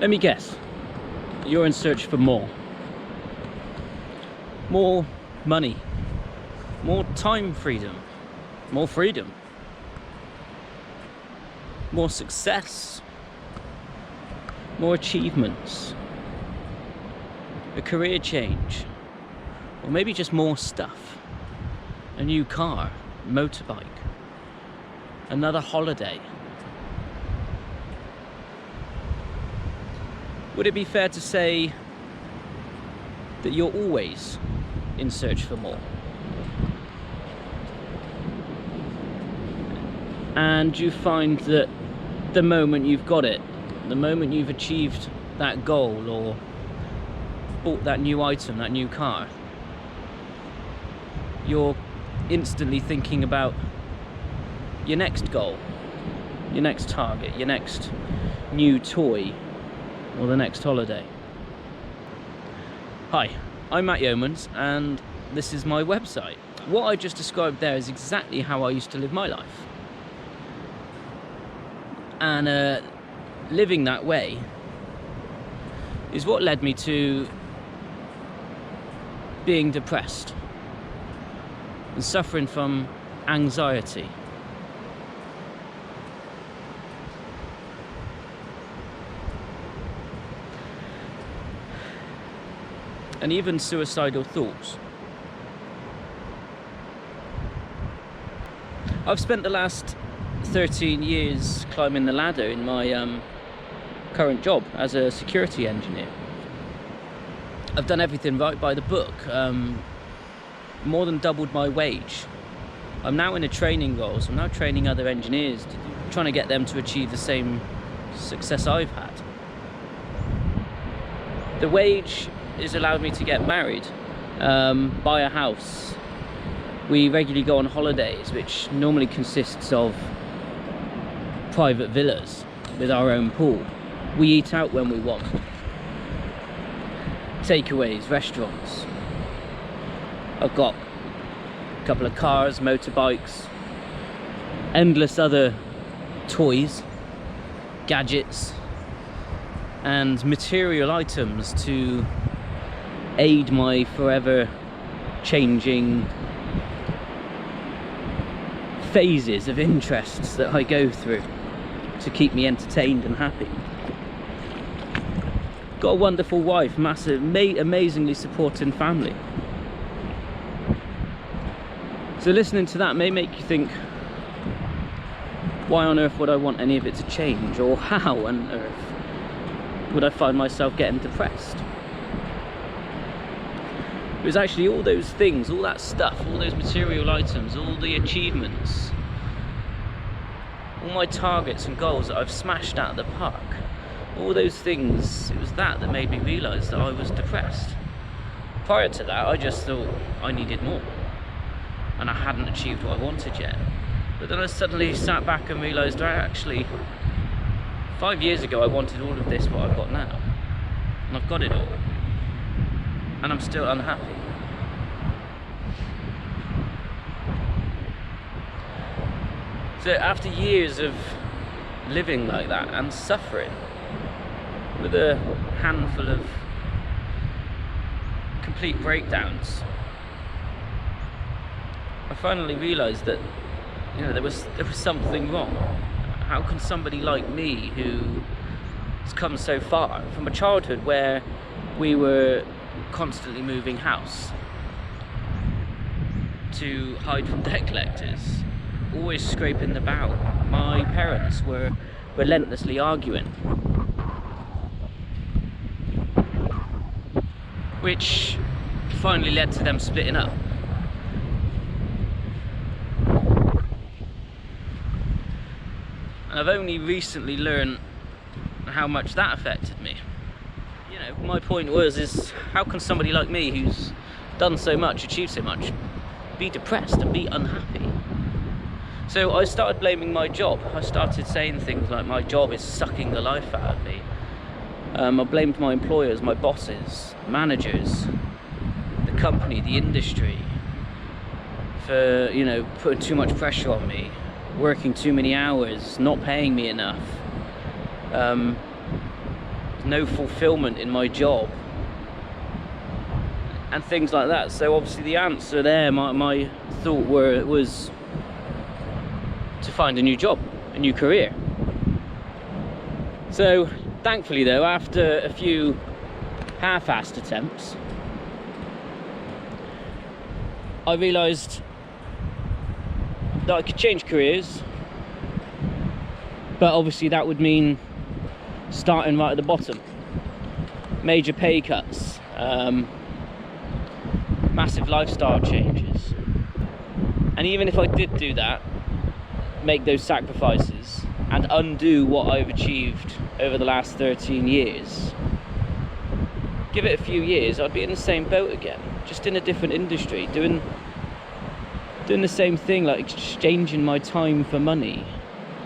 Let me guess, you're in search for more. More money, more time freedom, more freedom, more success, more achievements, a career change, or maybe just more stuff. A new car, motorbike, another holiday. Would it be fair to say that you're always in search for more? And you find that the moment you've got it, the moment you've achieved that goal or bought that new item, that new car, you're instantly thinking about your next goal, your next target, your next new toy, or the next holiday. Hi, I'm Matt Yeomans, and this is my website. What I just described there is exactly how I used to live my life. And living that way is what led me to being depressed and suffering from anxiety. And even suicidal thoughts. I've spent the last 13 years climbing the ladder in my current job as a security engineer. I've done everything right by the book, more than doubled my wage. I'm now in a training role, so I'm now training other engineers, trying to get them to achieve the same success I've had. The wage has allowed me to get married, buy a house. We regularly go on holidays, which normally consists of private villas with our own pool. We eat out when we want. Takeaways, restaurants. I've got a couple of cars, motorbikes, endless other toys, gadgets, and material items to aid my forever changing phases of interests that I go through to keep me entertained and happy. Got a wonderful wife, amazingly supporting family. So listening to that may make you think, why on earth would I want any of it to change? Or how on earth would I find myself getting depressed? It was actually all those things, all that stuff, all those material items, all the achievements, all my targets and goals that I've smashed out of the park, all those things, it was that made me realise that I was depressed. Prior to that, I just thought I needed more, and I hadn't achieved what I wanted yet. But then I suddenly sat back and realised, actually, 5 years ago I wanted all of this, what I've got now, and I've got it all. And I'm still unhappy. So after years of living like that and suffering with a handful of complete breakdowns, I finally realised that, you know, there was something wrong. How can somebody like me, who has come so far from a childhood where we were constantly moving house to hide from debt collectors, always scraping the barrel. My parents were relentlessly arguing, which finally led to them splitting up. And I've only recently learned how much that affected me. You know, my point is how can somebody like me, who's done so much, achieved so much, be depressed and be unhappy? So I started blaming my job. I started saying things like my job is sucking the life out of me. I blamed my employers, my bosses, managers, the company, the industry, for, you know, putting too much pressure on me, working too many hours, not paying me enough. no fulfillment in my job, and things like that. So obviously the answer there, my thought was to find a new job, a new career. So thankfully though, after a few half-assed attempts, I realised that I could change careers, but obviously that would mean starting right at the bottom. Major pay cuts, massive lifestyle changes. And even if I did do that, make those sacrifices and undo what I've achieved over the last 13 years, give it a few years, I'd be in the same boat again, just in a different industry, doing the same thing, like exchanging my time for money,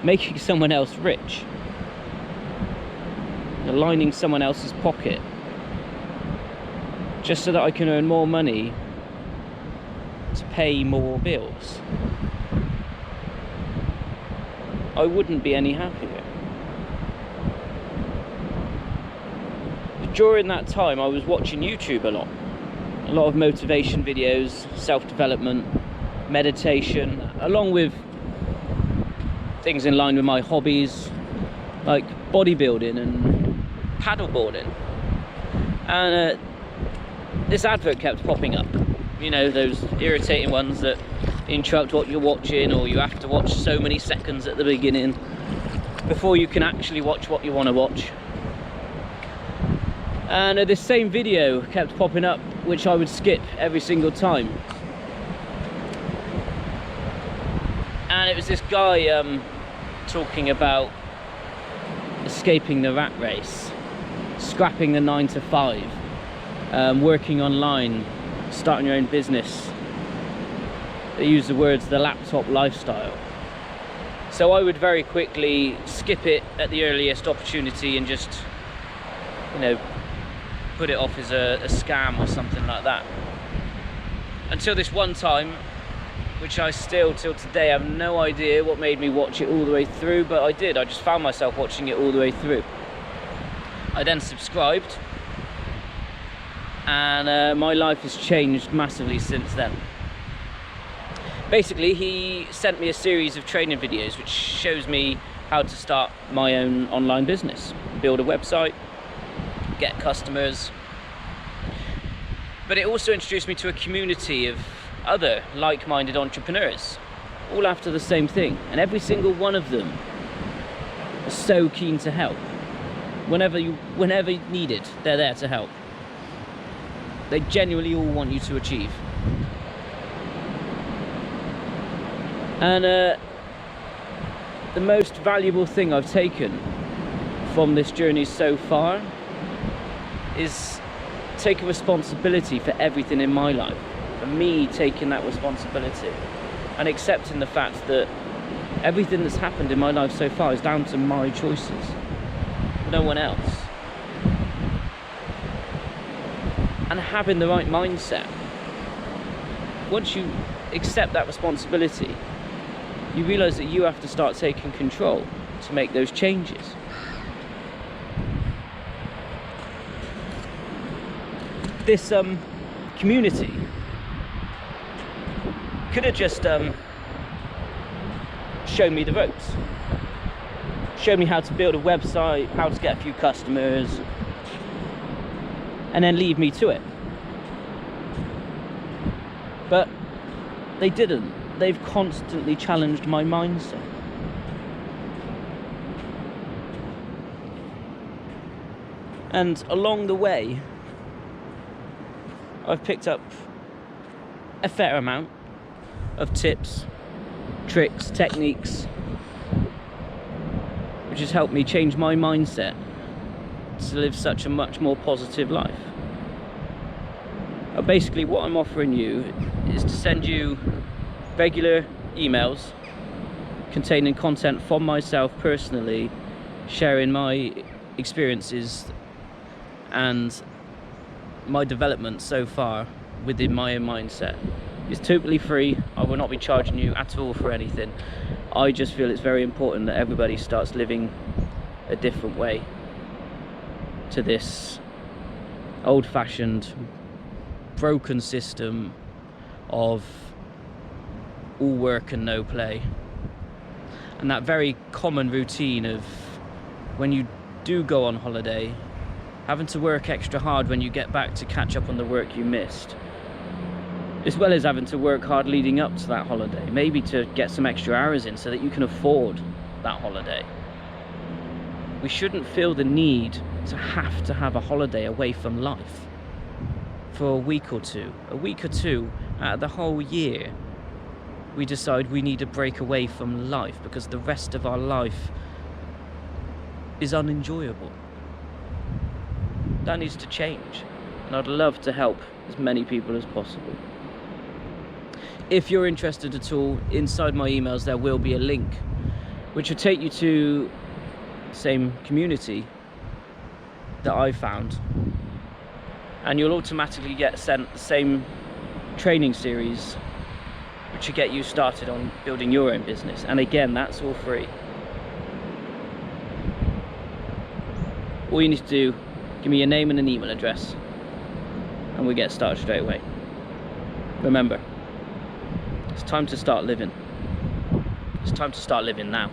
making someone else rich, lining someone else's pocket, just so that I can earn more money to pay more bills. I wouldn't be any happier. During that time, I was watching YouTube a lot of motivation videos, self-development, meditation, along with things in line with my hobbies like bodybuilding and paddleboarding. And this advert kept popping up, you know, those irritating ones that interrupt what you're watching, or you have to watch so many seconds at the beginning before you can actually watch what you want to watch. And this same video kept popping up, which I would skip every single time. And it was this guy talking about escaping the rat race, scrapping the 9 to 5, working online, starting your own business. They use the words the laptop lifestyle. So I would very quickly skip it at the earliest opportunity and just, you know, put it off as a scam or something like that. Until this one time, which I still, till today, have no idea what made me watch it all the way through, but I did. I just found myself watching it all the way through. I then subscribed, and my life has changed massively since then. Basically, he sent me a series of training videos which shows me how to start my own online business, build a website, get customers. But it also introduced me to a community of other like-minded entrepreneurs, all after the same thing, and every single one of them is so keen to help. Whenever needed, they're there to help. They genuinely all want you to achieve. And the most valuable thing I've taken from this journey so far is taking responsibility for everything in my life. For me, taking that responsibility and accepting the fact that everything that's happened in my life so far is down to my choices, no one else. And having the right mindset. Once you accept that responsibility, you realise that you have to start taking control to make those changes. This community could have just shown me the ropes, showed me how to build a website, how to get a few customers, and then leave me to it. But they didn't. They've constantly challenged my mindset. And along the way, I've picked up a fair amount of tips, tricks, techniques, which has helped me change my mindset to live such a much more positive life. Basically, what I'm offering you is to send you regular emails containing content from myself personally, sharing my experiences and my development so far within my own mindset. It's totally free. I will not be charging you at all for anything. I just feel it's very important that everybody starts living a different way. to this old-fashioned, broken system of all work and no play. And that very common routine of when you do go on holiday, having to work extra hard when you get back to catch up on the work you missed, as well as having to work hard leading up to that holiday, maybe to get some extra hours in so that you can afford that holiday. We shouldn't feel the need to have a holiday away from life for a week or two out of the whole year. We decide we need a break away from life because the rest of our life is unenjoyable. That needs to change, and I'd love to help as many people as possible. If you're interested at all, inside my emails there will be a link which will take you to the same community that I found, and you'll automatically get sent the same training series which will get you started on building your own business. And again, that's all free. All you need to do, give me your name and an email address, and we get started straight away. Remember, it's time to start living. It's time to start living now.